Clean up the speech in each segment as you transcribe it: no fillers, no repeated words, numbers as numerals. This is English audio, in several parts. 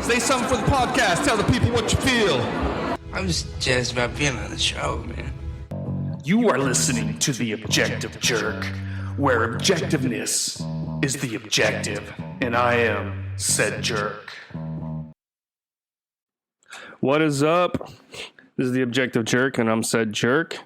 Say something for the podcast. Tell the people what you feel. I'm just jazzed about being on the show, man. You are listening to The Objective Jerk, where objectiveness is the objective, and I am said jerk. What is up? This is The Objective Jerk, and I'm said jerk.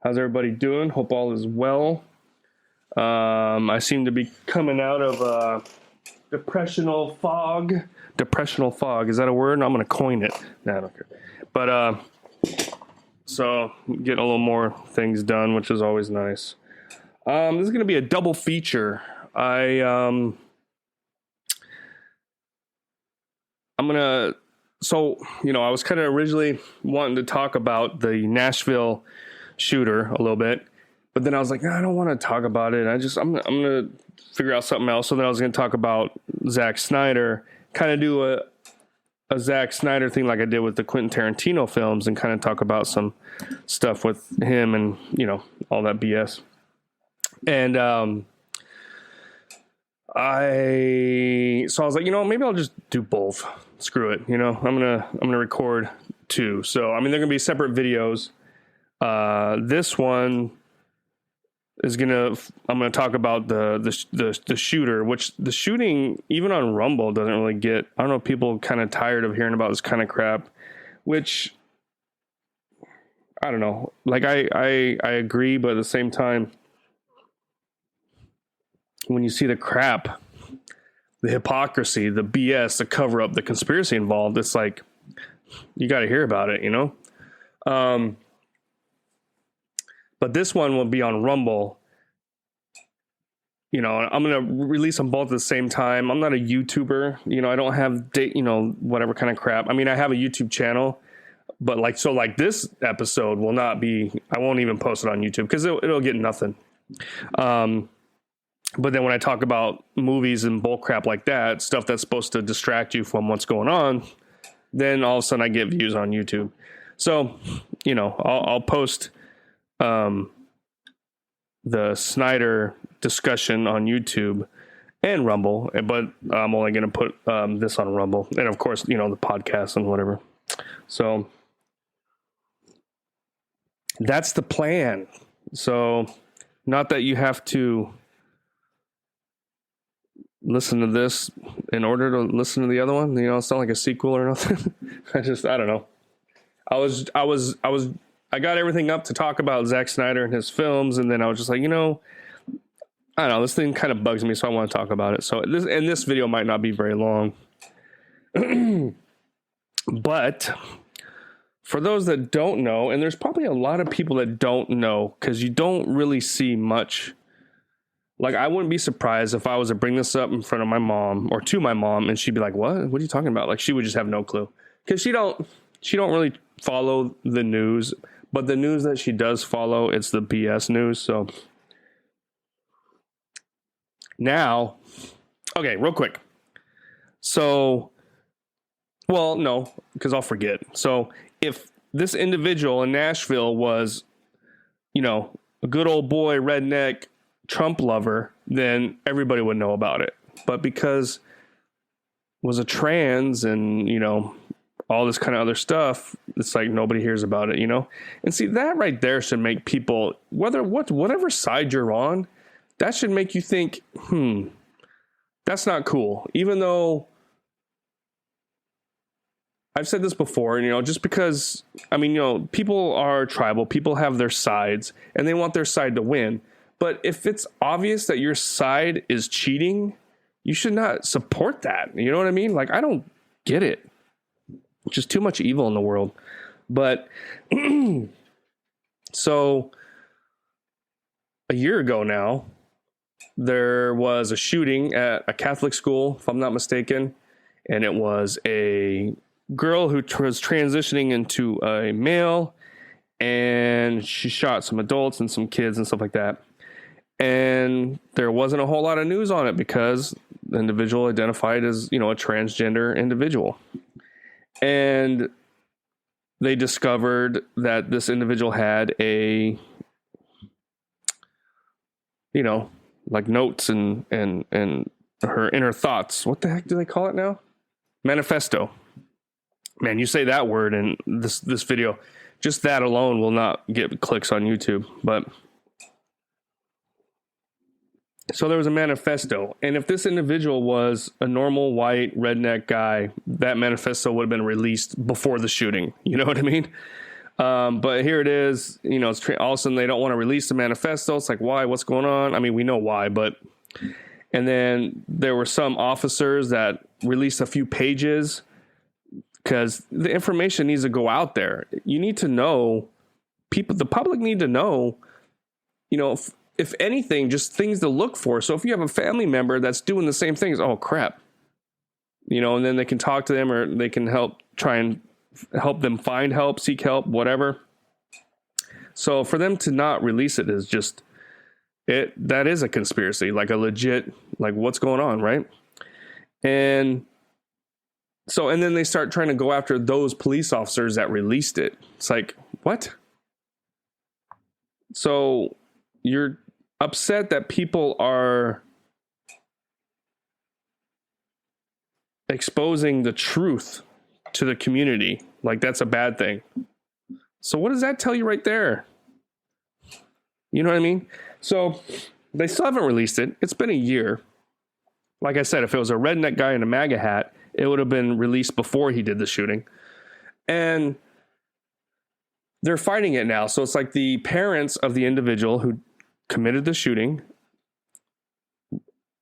How's everybody doing? Hope all is well. I seem to be coming out of depressional fog. Depressional fog, is that a word? I'm going to coin it. Nah, I don't care. But, so getting a little more things done, which is always nice. This is going to be a double feature. I'm going to, so, you know, I was kind of originally wanting to talk about the Nashville shooter a little bit, but then I was like, no, I don't want to talk about it. I'm going to figure out something else. So then I was going to talk about Zack Snyder, kind of do a Zack Snyder thing like I did with the Quentin Tarantino films and kind of talk about some stuff with him and, you know, all that BS. And so I was like, you know, maybe I'll just do both. Screw it. You know, I'm going to record two. So, I mean, they're going to be separate videos. This one is I'm going to talk about the shooter, which the shooting, even on Rumble, doesn't really get, I don't know, people kind of tired of hearing about this kind of crap, which I don't know. Like I agree, but at the same time, when you see the crap, the hypocrisy, the BS, the cover up, the conspiracy involved, it's like, you got to hear about it, you know? But this one will be on Rumble. You know, I'm going to release them both at the same time. I'm not a YouTuber. You know, I don't have, you know, whatever kind of crap. I mean, I have a YouTube channel, but like this episode will not be, I won't even post it on YouTube because it'll get nothing. But then when I talk about movies and bull crap like that, stuff that's supposed to distract you from what's going on, then all of a sudden I get views on YouTube. So, you know, I'll post the Snyder discussion on YouTube and Rumble, but I'm only going to put this on Rumble. And of course, you know, the podcast and whatever. So that's the plan. So not that you have to listen to this in order to listen to the other one. You know, it's not like a sequel or nothing. I don't know. I got everything up to talk about Zack Snyder and his films, and then I was just like, you know, I don't know, this thing kind of bugs me, so I want to talk about it. So this video might not be very long. But for those that don't know, and there's probably a lot of people that don't know, because you don't really see much. Like, I wouldn't be surprised if I was to bring this up in front of my mom or to my mom, and she'd be like, what are you talking about? Like, she would just have no clue, because she don't really follow the news. But the news that she does follow, it's the BS news. So now, okay, real quick. So, well, no, because I'll forget. So if this individual in Nashville was, you know, a good old boy, redneck, Trump lover, then everybody would know about it. But because it was a trans and, you know, all this kind of other stuff, it's like nobody hears about it, you know? And see, that right there should make people, whatever side you're on, that should make you think, that's not cool. Even though I've said this before, and, you know, just because, I mean, you know, people are tribal, people have their sides, and they want their side to win. But if it's obvious that your side is cheating, you should not support that. You know what I mean? Like, I don't get it. Just too much evil in the world. But so a year ago now, there was a shooting at a Catholic school, if I'm not mistaken, and it was a girl who was transitioning into a male, and she shot some adults and some kids and stuff like that. And there wasn't a whole lot of news on it because the individual identified as, you know, a transgender individual. And they discovered that this individual had a, you know, like notes and her inner thoughts. What the heck do they call it now? Manifesto. Man, you say that word in this video, just that alone will not get clicks on YouTube. But so there was a manifesto, and if this individual was a normal white redneck guy, that manifesto would have been released before the shooting. You know what I mean? But here it is. You know, it's all of a sudden they don't want to release the manifesto. It's like, why? What's going on? I mean, we know why, but. And then there were some officers that released a few pages because the information needs to go out there. You need to know, the public need to know, you know, if anything, just things to look for. So if you have a family member that's doing the same things, oh crap, you know, and then they can talk to them, or they can try and help them find help, seek help, whatever. So for them to not release it is just, that is a conspiracy, like a legit, like what's going on, right? And so, and then they start trying to go after those police officers that released it. It's like, what? So you're upset that people are exposing the truth to the community. Like that's a bad thing. So what does that tell you right there? You know what I mean? So they still haven't released it. It's been a year. Like I said, if it was a redneck guy in a MAGA hat, it would have been released before he did the shooting. And they're fighting it now. So it's like the parents of the individual who committed the shooting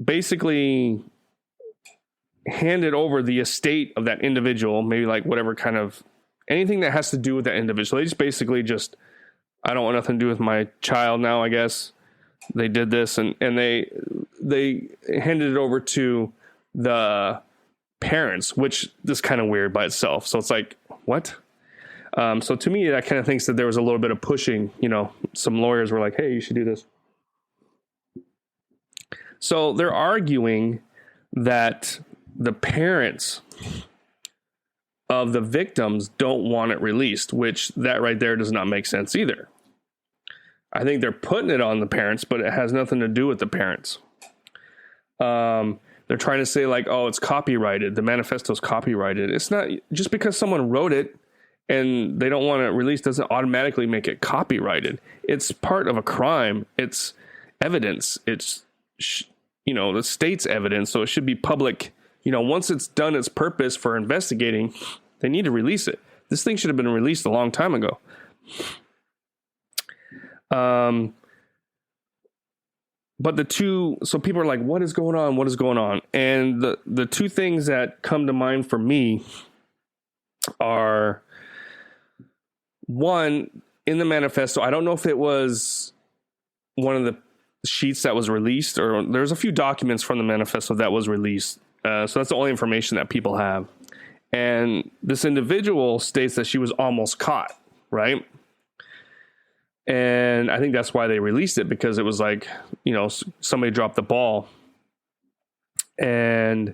basically handed over the estate of that individual, maybe like whatever kind of, anything that has to do with that individual. They just basically I don't want nothing to do with my child now, I guess. They did this, and they handed it over to the parents, which is kind of weird by itself. So it's like, what? So to me, that kind of thinks that there was a little bit of pushing. You know, some lawyers were like, hey, you should do this. So they're arguing that the parents of the victims don't want it released, which that right there does not make sense either. I think they're putting it on the parents, but it has nothing to do with the parents. They're trying to say like, oh, it's copyrighted. The manifesto's copyrighted. It's not. Just because someone wrote it and they don't want it released doesn't automatically make it copyrighted. It's part of a crime. It's evidence. It's, you know, the state's evidence. So it should be public. You know, once it's done its purpose for investigating, they need to release it. This thing should have been released a long time ago. But so people are like, what is going on? What is going on? And the two things that come to mind for me are, one, in the manifesto, I don't know if it was one of the sheets that was released, or there's a few documents from the manifesto that was released. So that's the only information that people have. And this individual states that she was almost caught, right? And I think that's why they released it, because it was like, you know, somebody dropped the ball. And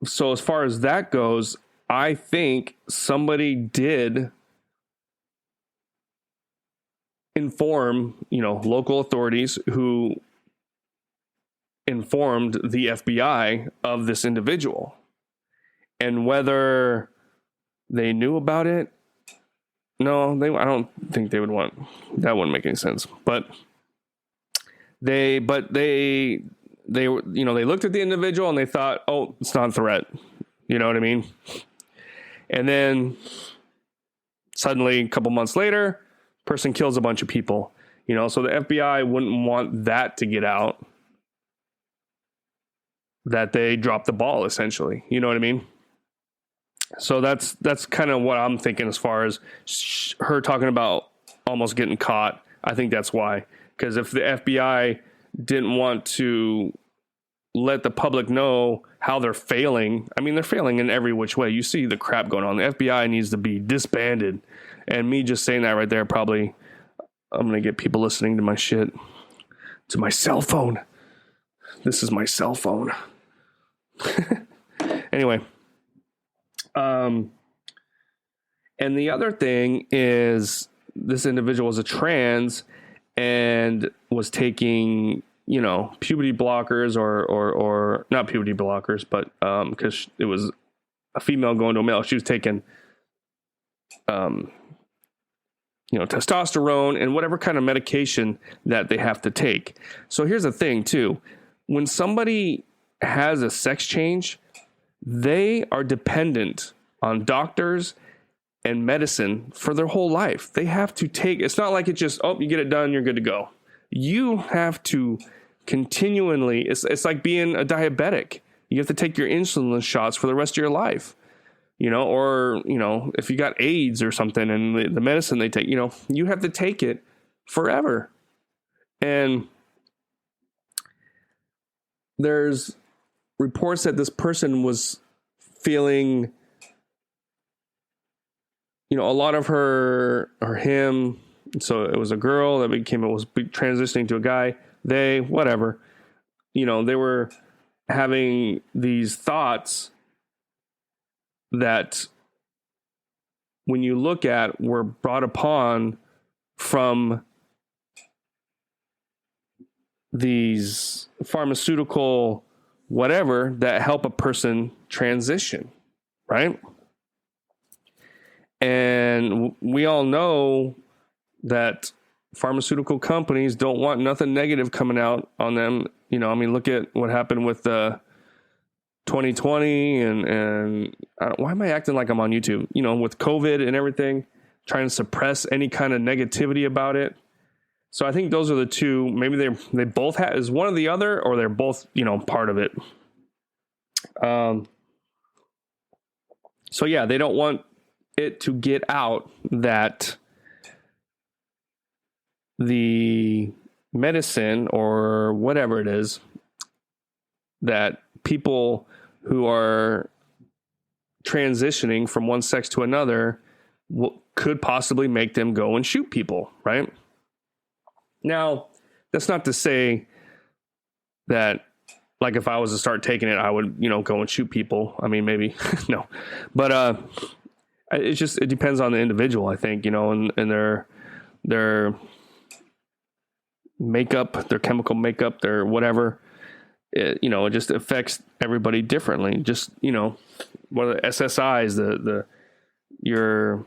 so as far as that goes, I think somebody did inform, you know, local authorities who informed the FBI of this individual. And whether they knew about it, no, I don't think they would want, that wouldn't make any sense. But they you know, they looked at the individual and they thought, oh, it's not a threat. You know what I mean? And then suddenly a couple months later, person kills a bunch of people, you know, so the FBI wouldn't want that to get out, that they dropped the ball, essentially. You know what I mean? So that's kind of what I'm thinking as far as her talking about almost getting caught. I think that's why. Because if the FBI didn't want to let the public know how they're failing, I mean, they're failing in every which way. You see the crap going on. The FBI needs to be disbanded. And me just saying that right there, probably, I'm going to get people listening to my shit, to my cell phone. This is my cell phone. Anyway. And the other thing is, this individual was a trans and was taking puberty blockers or not puberty blockers, but because it was a female going to a male, she was taking testosterone and whatever kind of medication that they have to take. So here's the thing too. When somebody has a sex change, they are dependent on doctors and medicine for their whole life. They have to take, it's not like it just, you get it done, you're good to go. You have to continually, it's like being a diabetic. You have to take your insulin shots for the rest of your life. Or if you got AIDS or something and the medicine they take, you have to take it forever. And there's reports that this person was feeling, a lot of her or him. So it was a girl that was transitioning to a guy, they were having these thoughts that when you look at were brought upon from these pharmaceutical whatever that help a person transition, right? And we all know that pharmaceutical companies don't want nothing negative coming out on them. Look at what happened with 2020 and why am I acting like I'm on YouTube? With COVID and everything, trying to suppress any kind of negativity about it. So I think those are the two. Maybe they both have, is one or the other, or they're both part of it. So yeah, they don't want it to get out that the medicine or whatever it is that people who are transitioning from one sex to another could possibly make them go and shoot people, right? Now, that's not to say that, like, if I was to start taking it, I would, go and shoot people. I mean, maybe, no. But it depends on the individual, I think, and their makeup, their chemical makeup, their whatever. It just affects everybody differently. Just, what are the SSIs, your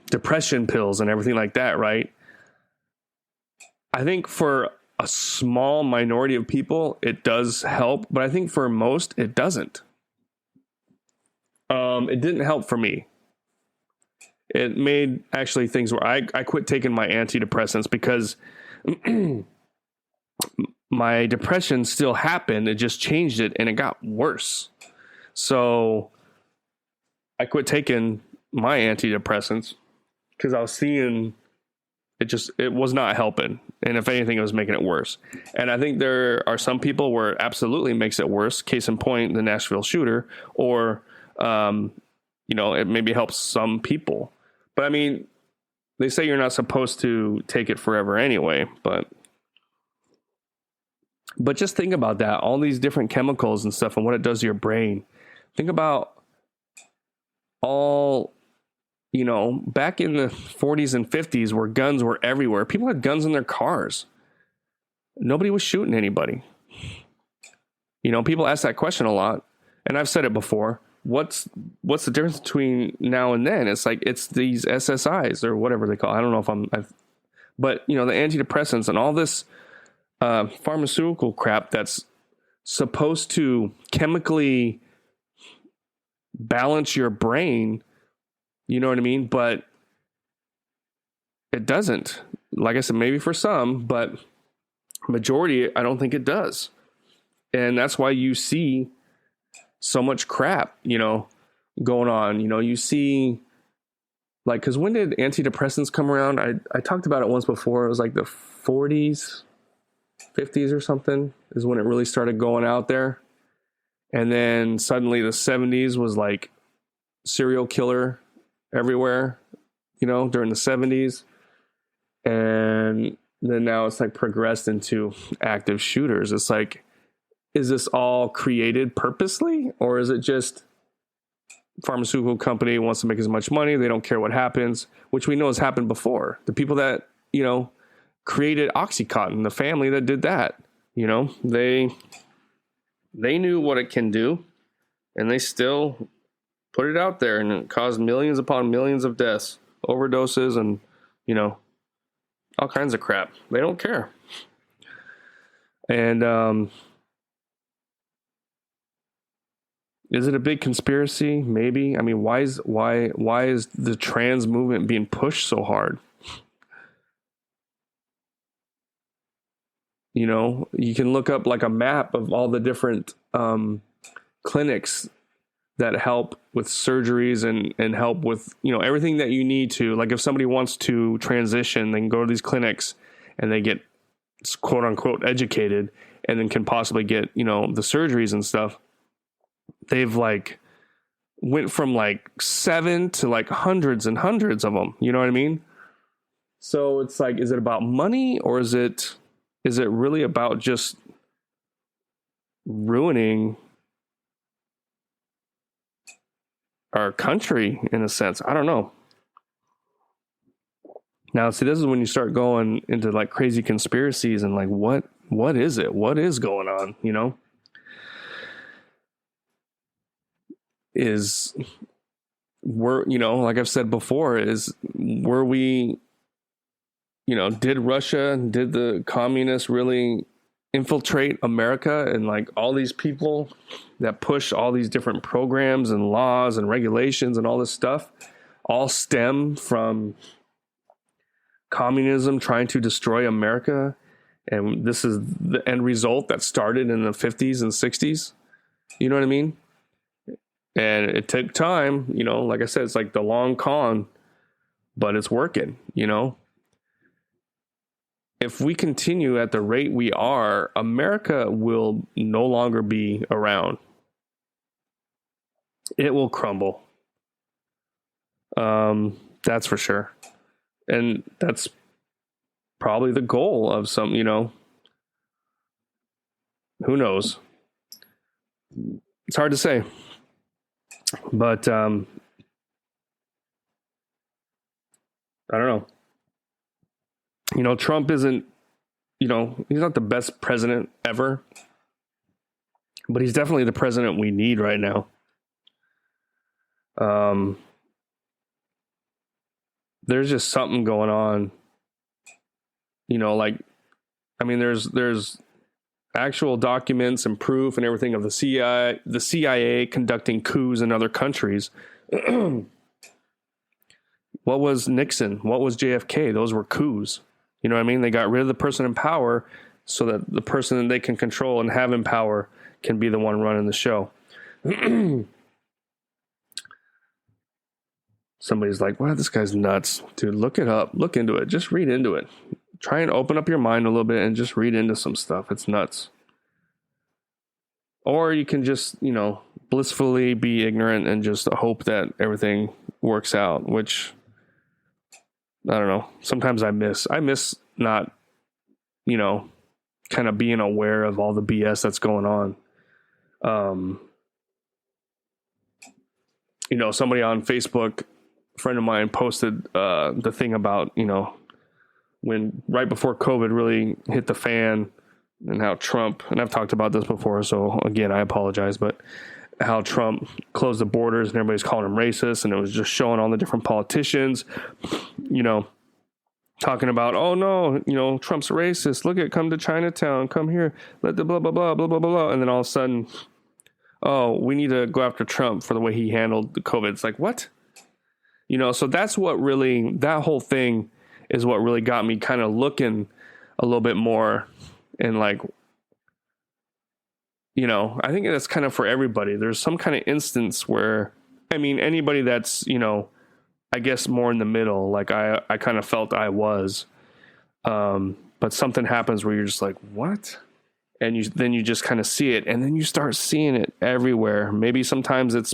depression pills and everything like that, right? I think for a small minority of people, it does help, but I think for most, it doesn't. It didn't help for me. It made actually things where I quit taking my antidepressants because my depression still happened. It just changed it and it got worse. So I quit taking my antidepressants because I was seeing it was not helping. And if anything, it was making it worse. And I think there are some people where it absolutely makes it worse. Case in point, the Nashville shooter, or, it maybe helps some people. But I mean, they say you're not supposed to take it forever anyway, but just think about that. All these different chemicals and stuff and what it does to your brain. Think about all, back in the 40s and 50s where guns were everywhere. People had guns in their cars. Nobody was shooting anybody. People ask that question a lot. And I've said it before. What's the difference between now and then? It's like, it's these SSIs or whatever they call it. I don't know if but the antidepressants and all this pharmaceutical crap that's supposed to chemically balance your brain, you know what I mean? But it doesn't. Like I said, maybe for some, but majority, I don't think it does. And that's why you see so much crap, going on. You see, like, because when did antidepressants come around? I talked about it once before. It was like the 40s, 50s or something is when it really started going out there. And then suddenly the 70s was like serial killer everywhere, during the 70s. And then now it's like progressed into active shooters. It's like, is this all created purposely, or is it just pharmaceutical company wants to make as much money. They don't care what happens, which we know has happened before. The people that, created OxyContin, the family that did that, they knew what it can do, and they still put it out there, and it caused millions upon millions of deaths, overdoses, and, all kinds of crap. They don't care. And, is it a big conspiracy? Maybe. I mean, why is the trans movement being pushed so hard? You can look up like a map of all the different clinics that help with surgeries and help with, everything that you need to. Like if somebody wants to transition, they can go to these clinics and they get quote unquote educated and then can possibly get, the surgeries and stuff. They've went from 7 to hundreds and hundreds of them. You know what I mean? So it's is it about money, or is it really about just ruining our country in a sense? I don't know. Now, see, this is when you start going into crazy conspiracies and what is it? What is going on? Like I've said before, did Russia, did the communists really infiltrate America, and all these people that push all these different programs and laws and regulations and all this stuff all stem from communism trying to destroy America? And this is the end result that started in the 50s and 60s. You know what I mean? And it took time, like I said, it's the long con, but it's working, If we continue at the rate we are, America will no longer be around. It will crumble. That's for sure. And that's probably the goal of some, who knows? It's hard to say. But I don't know. Trump isn't, he's not the best president ever, but he's definitely the president we need right now. There's just something going on, there's actual documents and proof and everything of the CIA conducting coups in other countries. What was Nixon? What was JFK? Those were coups. You know what I mean? They got rid of the person in power so that the person that they can control and have in power can be the one running the show. Somebody's like, wow, this guy's nuts. Dude, look it up. Look into it. Just read into it. Try and open up your mind a little bit and just read into some stuff. It's nuts. Or you can just, blissfully be ignorant and just hope that everything works out, which, I don't know. Sometimes I miss not, kind of being aware of all the BS that's going on. Somebody on Facebook, a friend of mine, posted the thing about, when right before COVID really hit the fan, and how Trump, and I've talked about this before, so again, I apologize, but how Trump closed the borders and everybody's calling him racist, and it was just showing all the different politicians, talking about, oh no, Trump's racist. Look come to Chinatown, come here, let the blah, blah, blah, blah, blah, blah, blah. And then all of a sudden, oh, we need to go after Trump for the way he handled the COVID. It's like, what? So that's what really, that whole thing is what really got me kind of looking a little bit more and I think that's kind of for everybody. There's some kind of instance where, anybody that's, I guess more in the middle, I kind of felt I was, but something happens where you're just like, what? And then you just kind of see it, and then you start seeing it everywhere. Maybe sometimes it's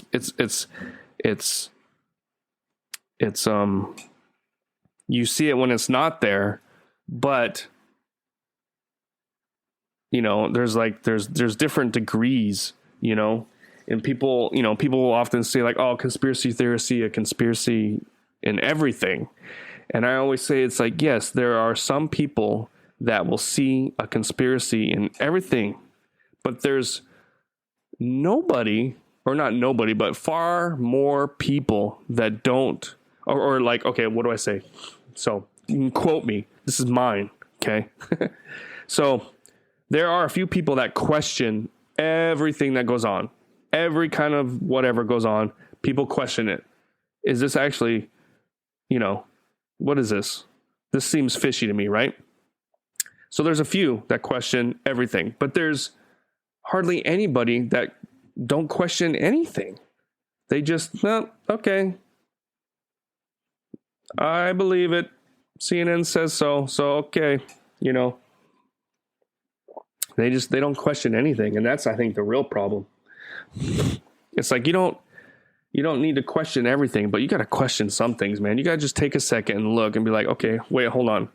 you see it when it's not there, but there's different degrees, And people will often say like, oh, conspiracy theory, a conspiracy in everything. And I always say it's like, yes, there are some people that will see a conspiracy in everything, but there's nobody, or not nobody, but far more people that don't, or like, okay, what do I say? So you can quote me. This is mine. Okay. So there are a few people that question everything that goes on, every kind of whatever goes on. People question it. Is this actually, what is this? This seems fishy to me, right? So there's a few that question everything, but there's hardly anybody that don't question anything. They just, okay, I believe it. CNN says so. So, okay, they don't question anything. And that's, I think, the real problem. It's like, you don't need to question everything, but you got to question some things, man. You got to just take a second and look and be like, okay, wait, hold on.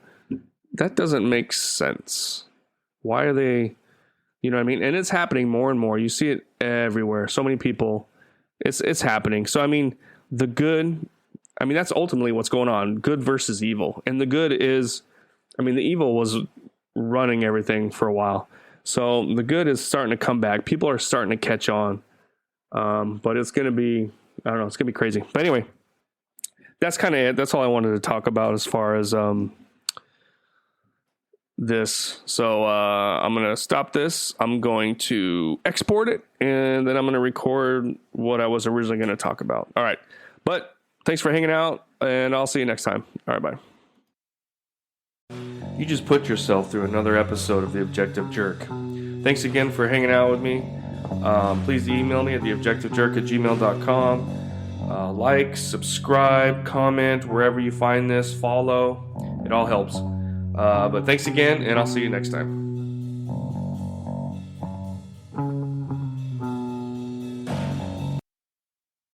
That doesn't make sense. Why are they, you know what I mean? And it's happening more and more. You see it everywhere. So many people, it's happening. So, I mean, the good, that's ultimately what's going on. Good versus evil. And the good is, the evil was running everything for a while. So the good is starting to come back. People are starting to catch on. But it's going to be, I don't know, it's going to be crazy. But anyway, that's kind of it. That's all I wanted to talk about as far as this. So I'm going to stop this. I'm going to export it, and then I'm going to record what I was originally going to talk about. All right. But thanks for hanging out, and I'll see you next time. All right, bye. You just put yourself through another episode of The Objective Jerk. Thanks again for hanging out with me. Please email me at theobjectivejerk@gmail.com. Like, subscribe, comment, wherever you find this, follow. It all helps. But thanks again, and I'll see you next time.